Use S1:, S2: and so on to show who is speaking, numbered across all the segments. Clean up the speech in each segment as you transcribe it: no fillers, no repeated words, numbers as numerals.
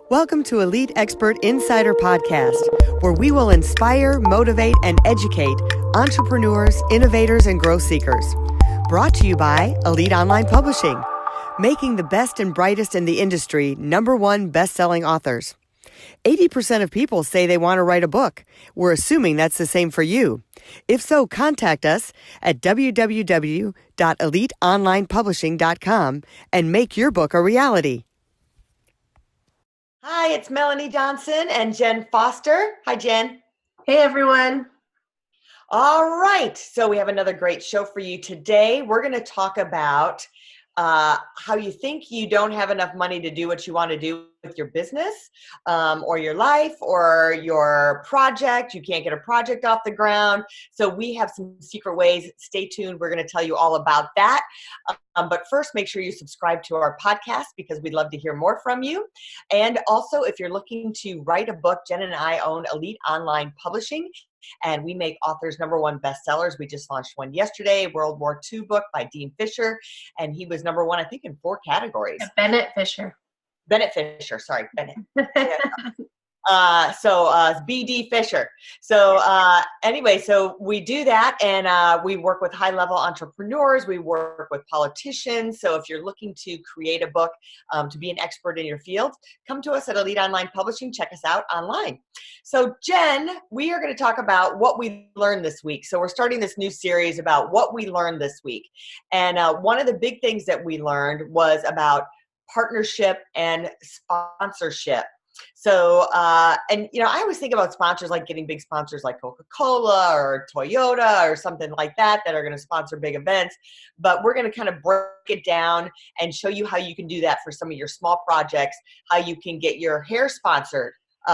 S1: Welcome to Elite Expert Insider Podcast, where we will inspire, motivate, and educate entrepreneurs, innovators, and growth seekers. Brought to you by Elite Online Publishing, making the best and brightest in the industry #1 best-selling authors. 80% of people say they want to write a book. We're assuming that's the same for you. If so, contact us at www.eliteonlinepublishing.com and make your book a reality. Hi, it's Melanie Johnson and Jen Foster. Hi, Jen.
S2: Hey, everyone.
S1: All right. So we have another great show for you today. We're going to talk about how you think you don't have enough money to do what you want to do with your business or your life or your project. You can't get a project off the ground. So we have some secret ways. Stay tuned. We're going to tell you all about that. But first, make sure you subscribe to our podcast because we'd love to hear more from you. And also, if you're looking to write a book, Jen and I own Elite Online Publishing, and we make authors #1 bestsellers. We just launched one yesterday, World War II book by Dean Fisher, and he was #1, I think, in 4 categories.
S2: Bennett Fisher.
S1: Bennett. BD Fisher. So anyway, so we do that, and we work with high-level entrepreneurs. We work with politicians. So if you're looking to create a book, to be an expert in your field, come to us at Elite Online Publishing. Check us out online. So Jen, we are going to talk about what we learned this week. So we're starting this new series about what we learned this week. And one of the big things that we learned was about partnership and sponsorship. So, and you know, I always think about sponsors like getting big sponsors like Coca-Cola or Toyota or something like that are going to sponsor big events. But we're going to kind of break it down and show you how you can do that for some of your small projects, how you can get your hair sponsored.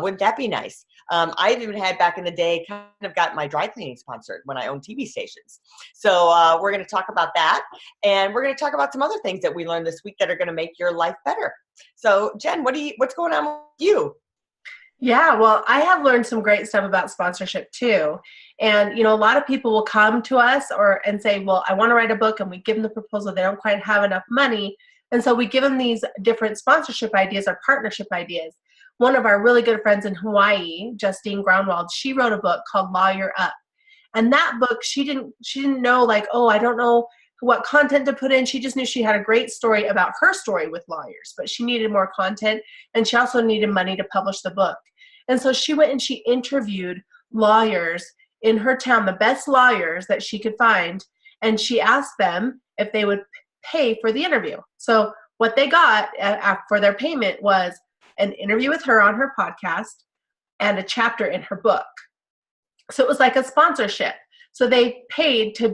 S1: Wouldn't that be nice? I've even had back in the day kind of got my dry cleaning sponsored when I owned TV stations. So we're going to talk about that. And we're going to talk about some other things that we learned this week that are going to make your life better. So Jen, what's going on with you?
S2: Yeah, well, I have learned some great stuff about sponsorship too. And, you know, a lot of people will come to us and say, well, I want to write a book, and we give them the proposal. They don't quite have enough money. And so we give them these different sponsorship ideas or partnership ideas. One of our really good friends in Hawaii, Justine Groundwald, she wrote a book called Lawyer Up. And that book, she didn't know, like, oh, I don't know what content to put in. She just knew she had a great story about her story with lawyers, but she needed more content, and she also needed money to publish the book. And so she went and she interviewed lawyers in her town, the best lawyers that she could find, and she asked them if they would pay for the interview. So what they got for their payment was an interview with her on her podcast and a chapter in her book. So it was like a sponsorship. So they paid to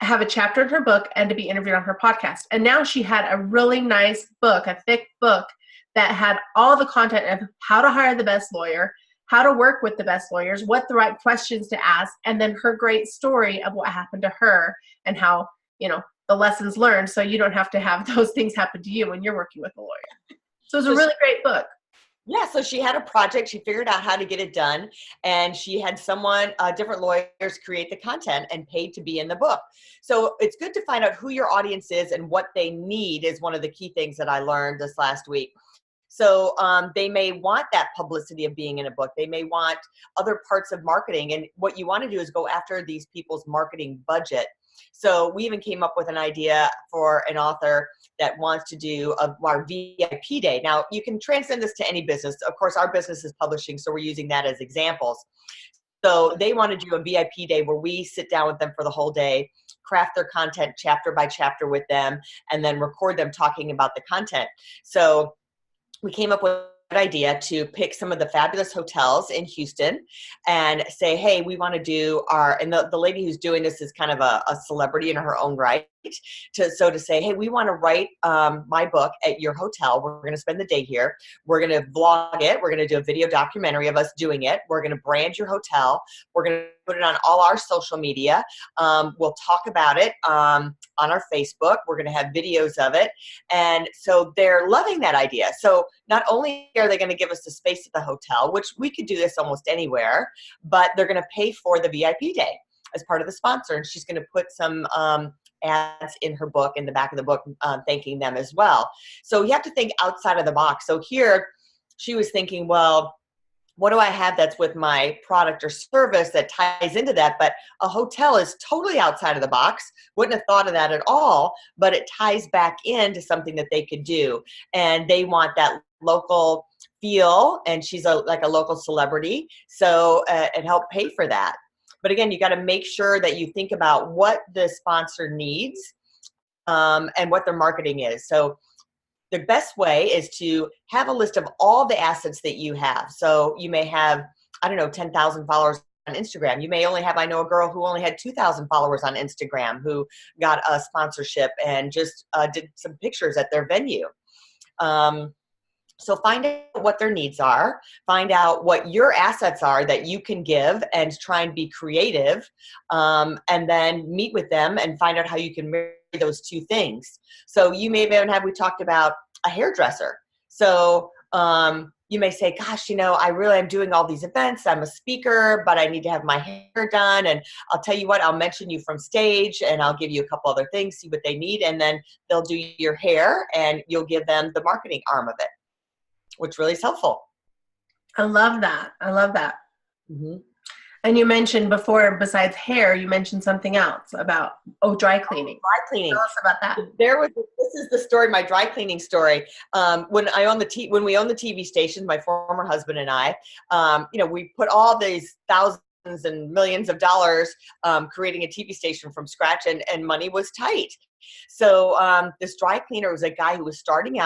S2: have a chapter in her book and to be interviewed on her podcast. And now she had a really nice book, a thick book that had all the content of how to hire the best lawyer, how to work with the best lawyers, what the right questions to ask, and then her great story of what happened to her and how, you know, the lessons learned so you don't have to have those things happen to you when you're working with a lawyer. So it's a really great book.
S1: Yeah, so she had a project. She figured out how to get it done, and she had different lawyers create the content and paid to be in the book. So it's good to find out who your audience is and what they need is one of the key things that I learned this last week. So they may want that publicity of being in a book. They may want other parts of marketing, and what you want to do is go after these people's marketing budget. So we even came up with an idea for an author that wants to do our VIP day. Now, you can transcend this to any business. Of course, our business is publishing, so we're using that as examples. So they want to do a VIP day where we sit down with them for the whole day, craft their content chapter by chapter with them, and then record them talking about the content. So we came up with an idea to pick some of the fabulous hotels in Houston and say, hey, we want to do and the lady who's doing this is kind of a celebrity in her own right. To say, hey, we want to write my book at your hotel. We're going to spend the day here. We're going to vlog it. We're going to do a video documentary of us doing it. We're going to brand your hotel. We're going to put it on all our social media. We'll talk about it on our Facebook. We're going to have videos of it. And so they're loving that idea. So not only are they going to give us the space at the hotel, which we could do this almost anywhere, but they're going to pay for the VIP day as part of the sponsor. And she's going to put some ads in her book, in the back of the book, thanking them as well. So you have to think outside of the box. So here, she was thinking, well, what do I have that's with my product or service that ties into that? But a hotel is totally outside of the box. Wouldn't have thought of that at all, but it ties back into something that they could do. And they want that local feel, and she's like a local celebrity. So it helped pay for that. But again, you got to make sure that you think about what the sponsor needs, and what their marketing is. So the best way is to have a list of all the assets that you have. So you may have, I don't know, 10,000 followers on Instagram. You may only have, I know a girl who only had 2,000 followers on Instagram who got a sponsorship and just did some pictures at their venue. So find out what their needs are, find out what your assets are that you can give, and try and be creative, and then meet with them and find out how you can marry those two things. So you may even have, we talked about a hairdresser. So you may say, gosh, I really am doing all these events. I'm a speaker, but I need to have my hair done. And I'll tell you what, I'll mention you from stage and I'll give you a couple other things, see what they need. And then they'll do your hair and you'll give them the marketing arm of it, which really is helpful.
S2: I love that. I love that.
S1: Mm-hmm.
S2: And you mentioned before, besides hair, you mentioned something else about, dry cleaning.
S1: Dry cleaning.
S2: Tell us about that.
S1: This is the story, my dry cleaning story. When we owned the TV station, my former husband and I, we put all these thousands and millions of dollars creating a TV station from scratch, and money was tight. So this dry cleaner was a guy who was starting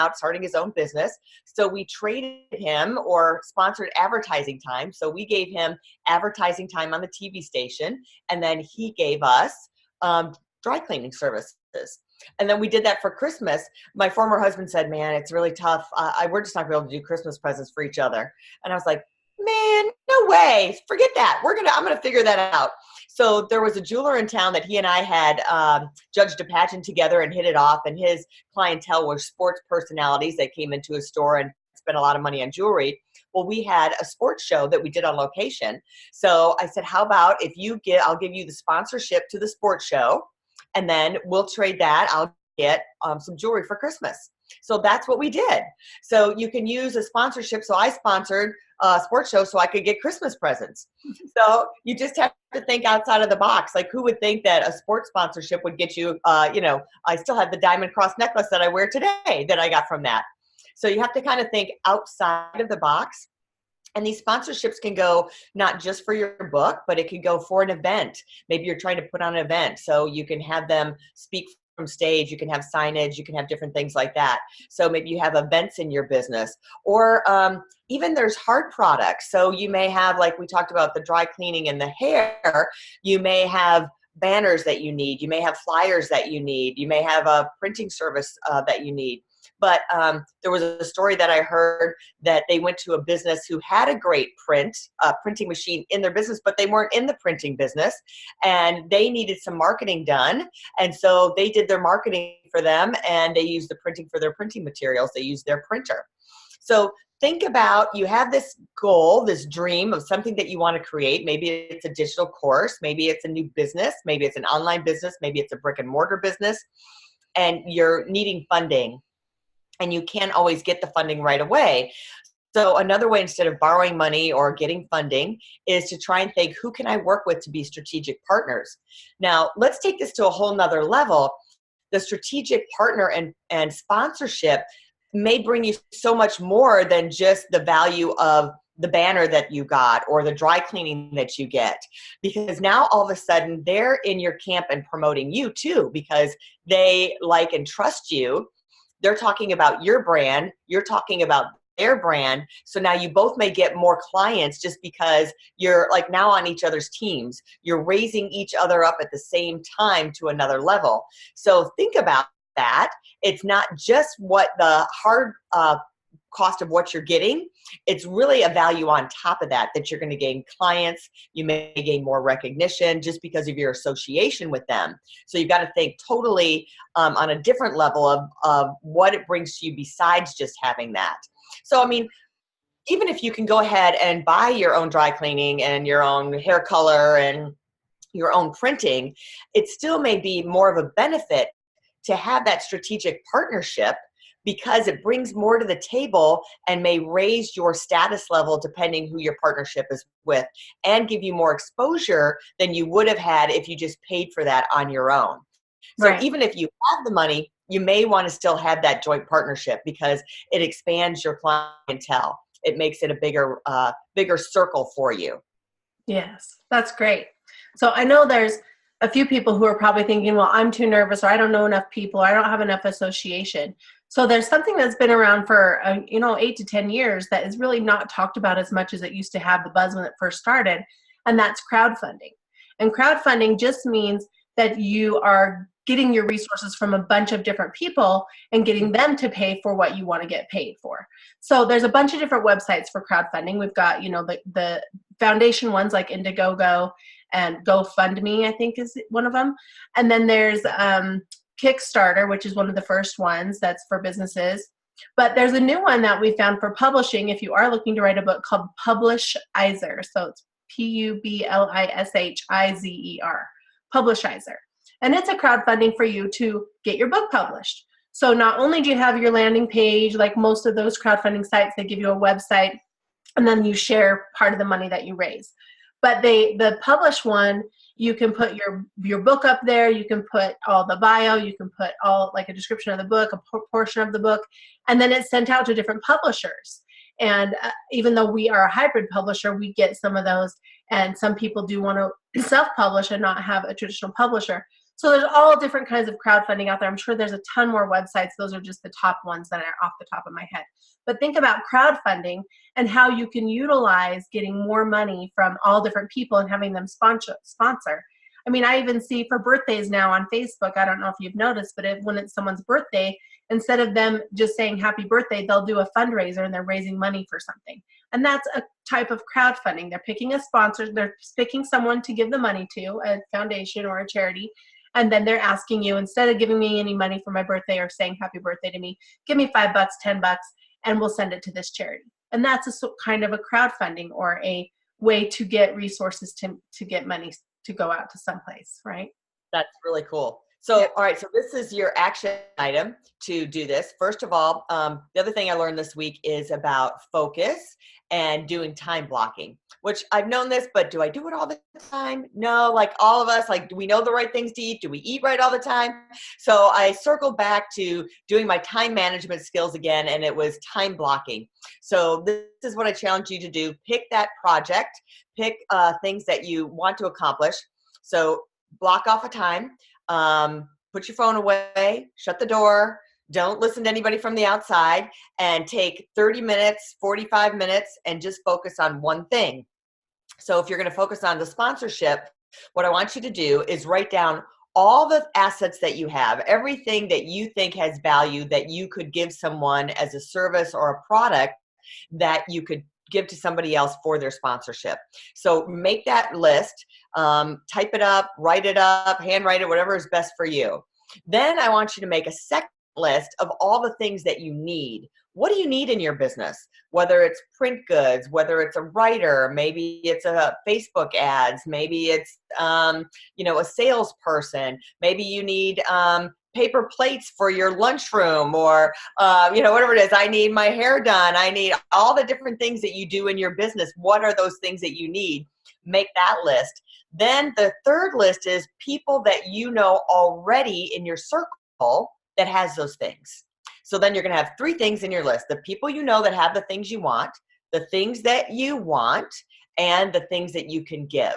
S1: his own business. So we traded him or sponsored advertising time. So we gave him advertising time on the TV station, and then he gave us dry cleaning services. And then we did that for Christmas. My former husband said, man, it's really tough. We're just not going to be able to do Christmas presents for each other. And I was like, man, no way. Forget that. I'm going to figure that out. So there was a jeweler in town that he and I had judged a pageant together and hit it off. And his clientele were sports personalities that came into his store and spent a lot of money on jewelry. Well, we had a sports show that we did on location. So I said, how about I'll give you the sponsorship to the sports show, and then we'll trade that. I'll get some jewelry for Christmas. So that's what we did. So you can use a sponsorship. So I sponsored a sports show so I could get Christmas presents. So you just have to think outside of the box. Like, who would think that a sports sponsorship would get you, I still have the diamond cross necklace that I wear today that I got from that. So you have to kind of think outside of the box. And these sponsorships can go not just for your book, but it can go for an event. Maybe you're trying to put on an event. So you can have them speak from stage, you can have signage, you can have different things like that. So maybe you have events in your business, or even there's hard products. So you may have, like we talked about the dry cleaning and the hair, you may have banners that you need, you may have flyers that you need, you may have a printing service that you need. But there was a story that I heard that they went to a business who had a great printing machine in their business, but they weren't in the printing business, and they needed some marketing done. And so they did their marketing for them, and they used the printing for their printing materials. They used their printer. So think about, you have this goal, this dream of something that you want to create. Maybe it's a digital course, maybe it's a new business, maybe it's an online business, maybe it's a brick and mortar business, and you're needing funding. And you can't always get the funding right away. So another way, instead of borrowing money or getting funding, is to try and think, who can I work with to be strategic partners? Now, let's take this to a whole nother level. The strategic partner and sponsorship may bring you so much more than just the value of the banner that you got or the dry cleaning that you get, because now all of a sudden they're in your camp and promoting you too, because they like and trust you. They're talking about your brand, you're talking about their brand. So now you both may get more clients just because you're like now on each other's teams. You're raising each other up at the same time to another level. So think about that. It's not just what the hard cost of what you're getting. It's really a value on top of that you're going to gain clients. You may gain more recognition just because of your association with them. So you've got to think totally on a different level of what it brings to you besides just having that. So, I mean, even if you can go ahead and buy your own dry cleaning and your own hair color and your own printing, it still may be more of a benefit to have that strategic partnership, because it brings more to the table and may raise your status level depending who your partnership is with, and give you more exposure than you would have had if you just paid for that on your own. So
S2: Right.
S1: even if you have the money, you may want to still have that joint partnership because it expands your clientele. It makes it a bigger circle for you.
S2: Yes, that's great. So I know there's a few people who are probably thinking, well, I'm too nervous, or I don't know enough people, or I don't have enough association. So there's something that's been around for 8 to 10 years that is really not talked about as much as it used to have the buzz when it first started, and that's crowdfunding. And crowdfunding just means that you are getting your resources from a bunch of different people and getting them to pay for what you want to get paid for. So there's a bunch of different websites for crowdfunding. We've got, the foundation ones like Indiegogo and GoFundMe, I think is one of them. And then there's Kickstarter, which is one of the first ones that's for businesses. But there's a new one that we found for publishing if you are looking to write a book, called Publishizer. So it's Publishizer, Publishizer. And it's a crowdfunding for you to get your book published. So not only do you have your landing page, like most of those crowdfunding sites, they give you a website, and then you share part of the money that you raise. But the publish one, you can put your book up there. You can put all the bio. You can put all, like, a description of the book, a portion of the book, and then it's sent out to different publishers. And even though we are a hybrid publisher, we get some of those. And some people do want to self-publish and not have a traditional publisher. So there's all different kinds of crowdfunding out there. I'm sure there's a ton more websites. Those are just the top ones that are off the top of my head. But think about crowdfunding and how you can utilize getting more money from all different people and having them sponsor. I mean, I even see for birthdays now on Facebook, I don't know if you've noticed, but when it's someone's birthday, instead of them just saying happy birthday, they'll do a fundraiser and they're raising money for something. And that's a type of crowdfunding. They're picking a sponsor. They're picking someone to give the money to, a foundation or a charity. And then they're asking you, instead of giving me any money for my birthday or saying happy birthday to me, give me $5, $10, and we'll send it to this charity. And that's a kind of a crowdfunding, or a way to get resources to get money to go out to someplace, right?
S1: That's really cool. So, all right, so this is your action item to do this. First of all, the other thing I learned this week is about focus and doing time blocking, which I've known this, but do I do it all the time? No, like all of us, like, do we know the right things to eat? Do we eat right all the time? So I circled back to doing my time management skills again, and it was time blocking. So this is what I challenge you to do. Pick that project, pick things that you want to accomplish. So block off a time. Put your phone away, shut the door, don't listen to anybody from the outside, and take 30 minutes, 45 minutes, and just focus on one thing. So if you're going to focus on the sponsorship, what I want you to do is write down all the assets that you have, everything that you think has value that you could give someone as a service or a product that you could give to somebody else for their sponsorship. So make that list, type it up, write it up, handwrite it, whatever is best for you. Then I want you to make a second list of all the things that you need. What do you need in your business? Whether it's print goods, whether it's a writer, maybe it's a Facebook ads, maybe it's a salesperson, maybe you need paper plates for your lunchroom, or whatever it is. I need my hair done. I need all the different things that you do in your business. What are those things that you need? Make that list. Then the third list is people that you know already in your circle that has those things. So then you're going to have 3 things in your list: the people you know that have the things you want, the things that you want, and the things that you can give.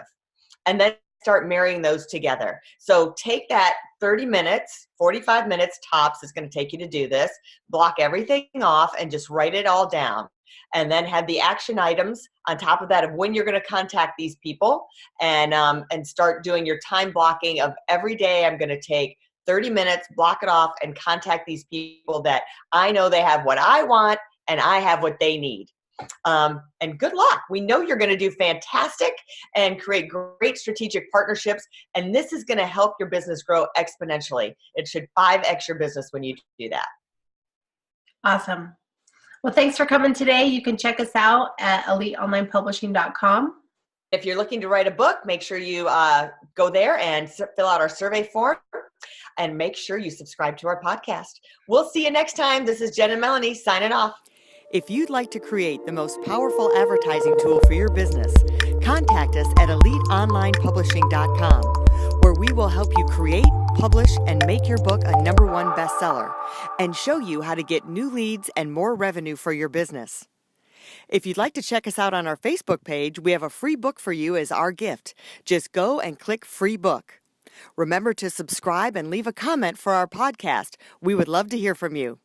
S1: And then start marrying those together. So take that 30 minutes, 45 minutes tops is going to take you to do this. Block everything off and just write it all down. And then have the action items on top of that of when you're going to contact these people, and start doing your time blocking of every day. I'm going to take 30 minutes, block it off, and contact these people that I know they have what I want and I have what they need. And good luck. We know you're going to do fantastic and create great strategic partnerships. And this is going to help your business grow exponentially. It should 5x your business when you do that.
S2: Awesome. Well, thanks for coming today. You can check us out at eliteonlinepublishing.com.
S1: If you're looking to write a book, make sure you go there and fill out our survey form. And make sure you subscribe to our podcast. We'll see you next time. This is Jen and Melanie signing off.
S3: If you'd like to create the most powerful advertising tool for your business, contact us at eliteonlinepublishing.com, where we will help you create, publish, and make your book a #1 bestseller, and show you how to get new leads and more revenue for your business. If you'd like to check us out on our Facebook page, we have a free book for you as our gift. Just go and click Free Book. Remember to subscribe and leave a comment for our podcast. We would love to hear from you.